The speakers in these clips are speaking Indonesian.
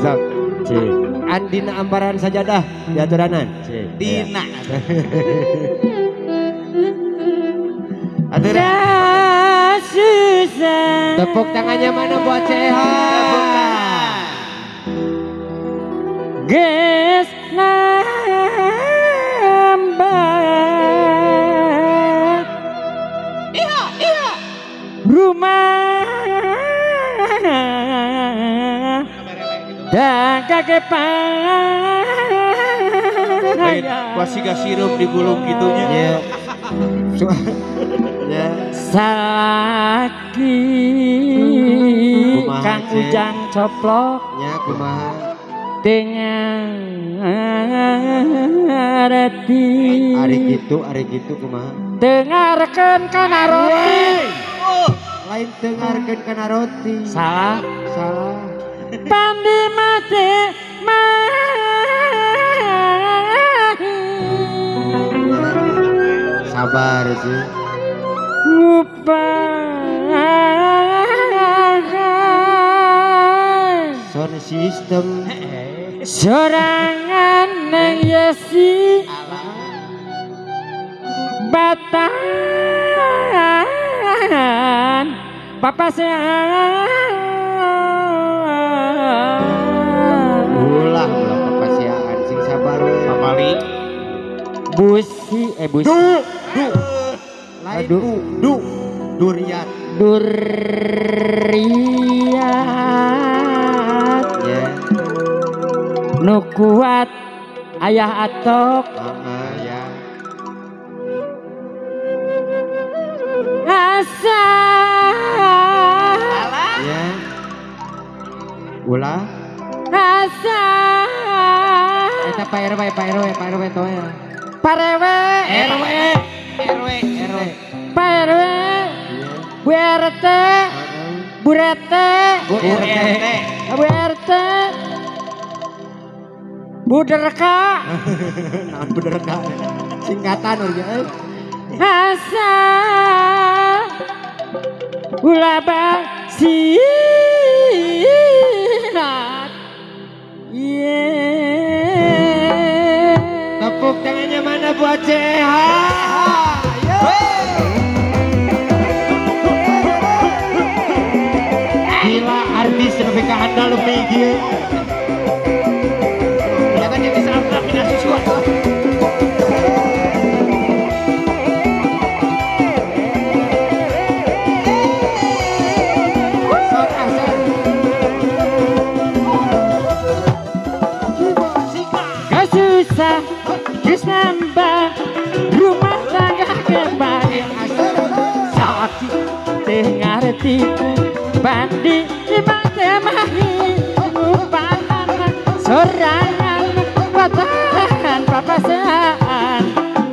Zak. Andina amparan sajadah diaturanan. Dina. Aturan. Tepuk tangannya mana buat CH? Geus nambah. Iya. Rumah dan kagepan. Pasti gak sirup digulung gitunya. Ya. Ya. Salaki Kang Ujang coplok. Ya kumaha. Dengan arti Ari gitu kumaha. dengarkan kana roti. Lain dengarkeun kana roti. Salah. Pandi mati Sabar sih. Sound system. Sorangan neng Yesi Batan Papa sehat Ulah kepasiaan sing sabar we. Papali. Busi Lain duriat. Duriat Ya. Nu kuat ayah atok Ya. asa Ya. Ulah. asa Eta Pak RW toh ya. parewe RW. parewe Bu RT Bu RT Bu RT. Bu RT Bu Derka Naon bener ka? Singkatan urang euy. asa ulaba sirat Tepuk tangannya mana buat CH? Gila artis lebih ke handal lebih gila. Jangan jadi salah minasi suatu. gak susah geus nambah rumah tangga kembali sakit teh ngarti bandi imang teh mahi ngumpahan sorangan watahan papasaan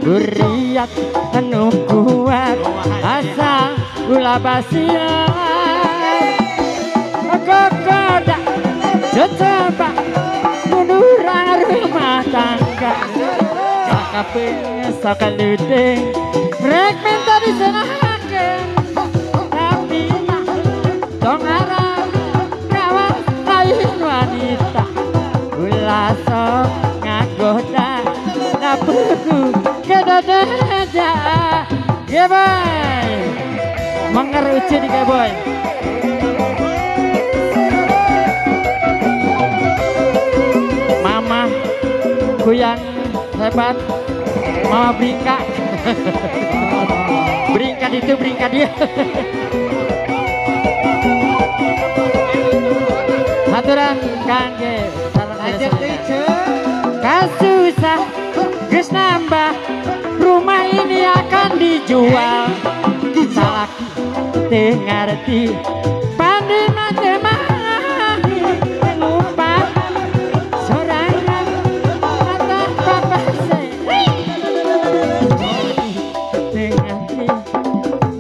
duriat anu kuat asa ulah basian gogoda coba munduran rumah tangga cakapnya sakaludeng rek minta disenahkan tapi tak dong arah kawan lain wanita ulah sok ngagoda napuku kedadaja geboy mengerucut di geboy mama ku yang hebat mama Bringka Bringka itu Bringka dia haturan kangge kasusah geus nambah rumah ini akan dijual salaki teu ngarti pandina teh mahi ngumpah sorangan kata papa teu ngarti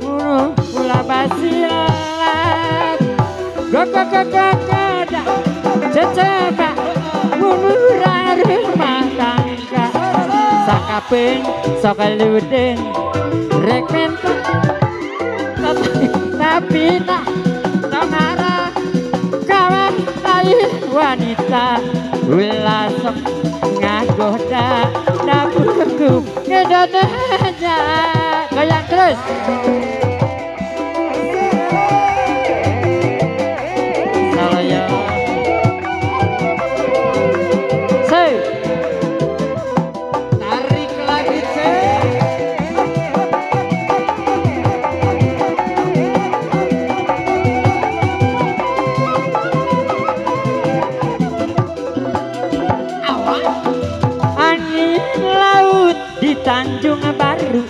mulu ulah basilat gogogogogoda coba munduran rumah tangga sakapeung sok ludeng rek mentok tapi tak ngarah kawan lain wanita ulah sok ngagoda dapurku ngedodanya goyang terus Saloyo say Tarik lagi sih. angin laut di Tanjung Baru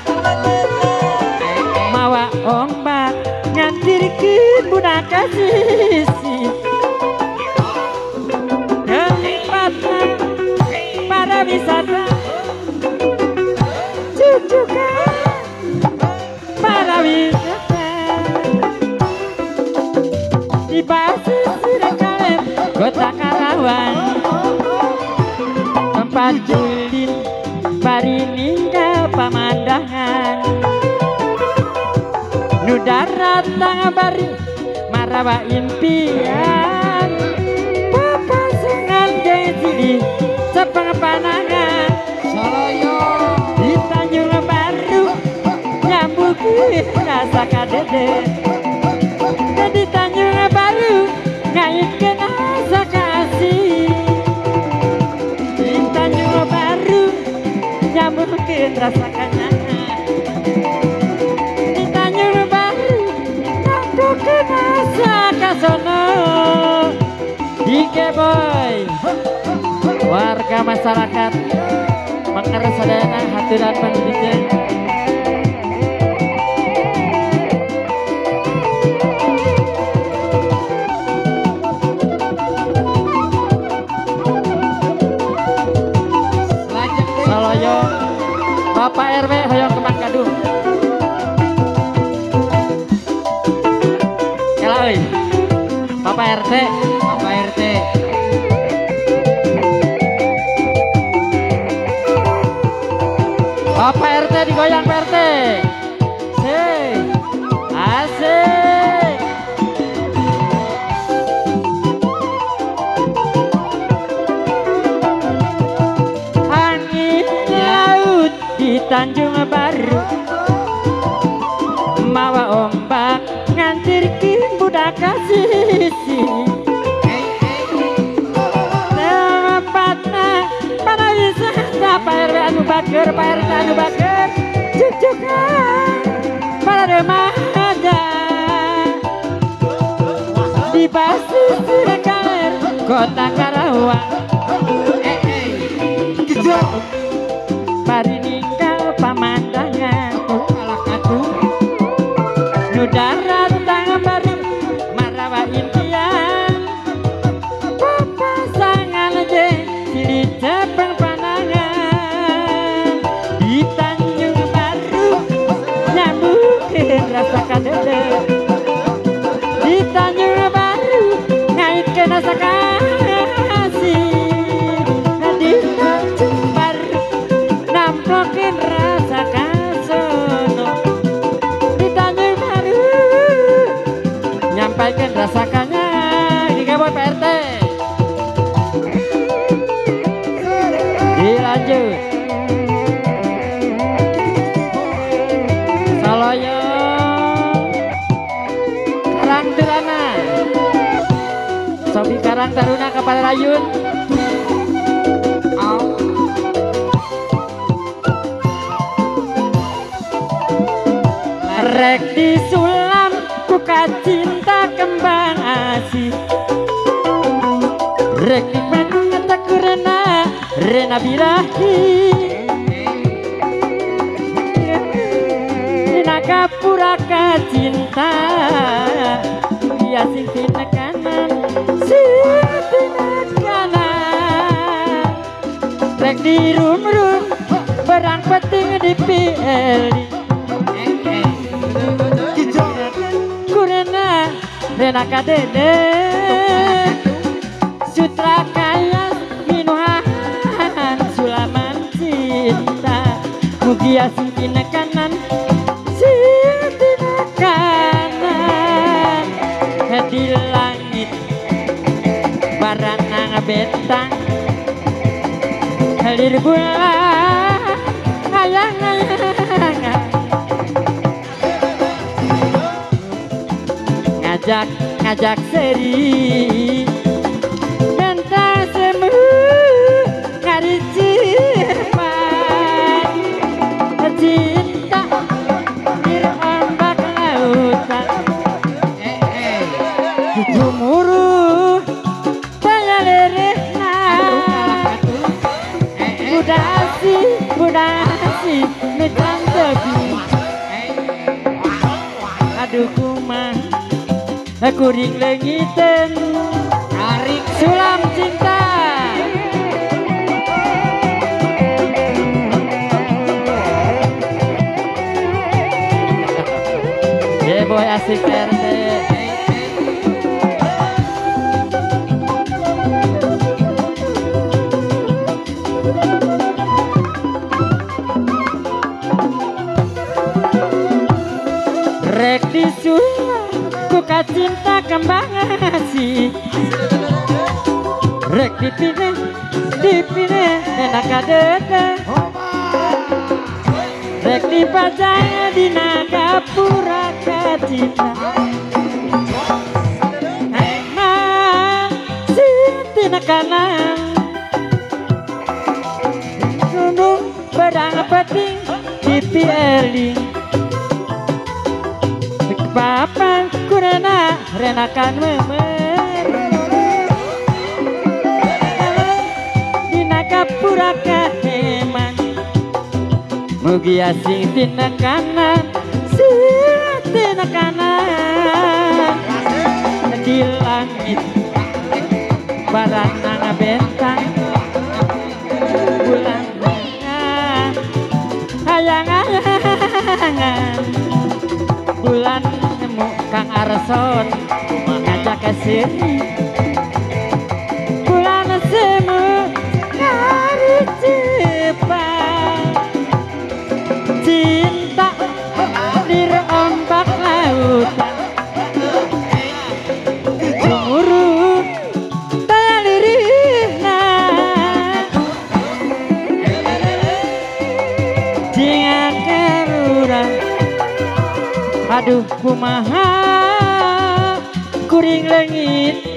mawa ombak ngantirkeun budak ka sisi tempatna para wisata cucukan para wisata di pasisir Kaler Kota Karawang tempat julin bari ninggal pamandangan nu darat bari marawa impian papasungan jeung silih cepeng panangan Saloyo. di Tanjung Baru nyambukeun rasa kadede di Tanjung Baru ngaitkeun asa kasih di Tanjung Baru nyambukeun rasa kanyangan di Tanjung Baru nyambukeun asa kasono Dike Boy warga masyarakat mengersadana haturan pendidikan Lanjut deh. Saloyo Bapak RW hoyong Kemang Gadung kelai Bapak RT Bapak RT. Bapak RT digoyang Pak RT asik angin laut di Tanjung Baru mawa ombak ngantirkeun budak ka sisi tempatna para wisata Pak RW anu bager Pak RT anu bager cucukan para remaja di pasisir Kaler Kota Karawang Gedor. bari ninggal pamandangan Kalah katu. nu darat bari marawa impian papasangan jeung silih cepeng panangan di Tanjung Baru nyambukeun rasa kadede di Tanjung Baru ngaitkeun asa kasih di Tanjung Baru namplokeun rasa kasono di Tanjung Baru nyampaikan rasakannya di Kabupaten Pak RT dilanjut Saloyo Karang Taruna Sobi Karang Taruna kepada Rayun rek disulam buka cinta kembang asih rek dipandung takurena rena birahi dina kapuraka cinta dia sing tina kanan sing tina kanan rek dirum-rum berang peting di PLD kurena rena kadede sutra kaya minuhan sulaman cinta mugia sintina kanan sintina kanan di langit barana bentang halir bulan hayang-hayang ngajak seri bentang semu ngaricipan cinta dir ombak lautan Gumuruh daya lirihna budasi mitang tebi aduh kumah kuring lengiten tarik sulam cinta boy asik RT rek disulah buka cinta kembang asih rek dipine enak adete rek dipajang dina gapura kacinta emang sintina kanan nunung bedang peting di eling papan kurena renakan memer dina gapura kaheman mugi asing tina kanan tina kanan di langit barang nanga bentang bulan hayang-hayangan bulan nemu Kang Arson ngajak ke sini bulan semu ngaricipan cinta dir ombak lautan Gumuruh daya lirihna jingan kerurang aduh kumaha kuring lengit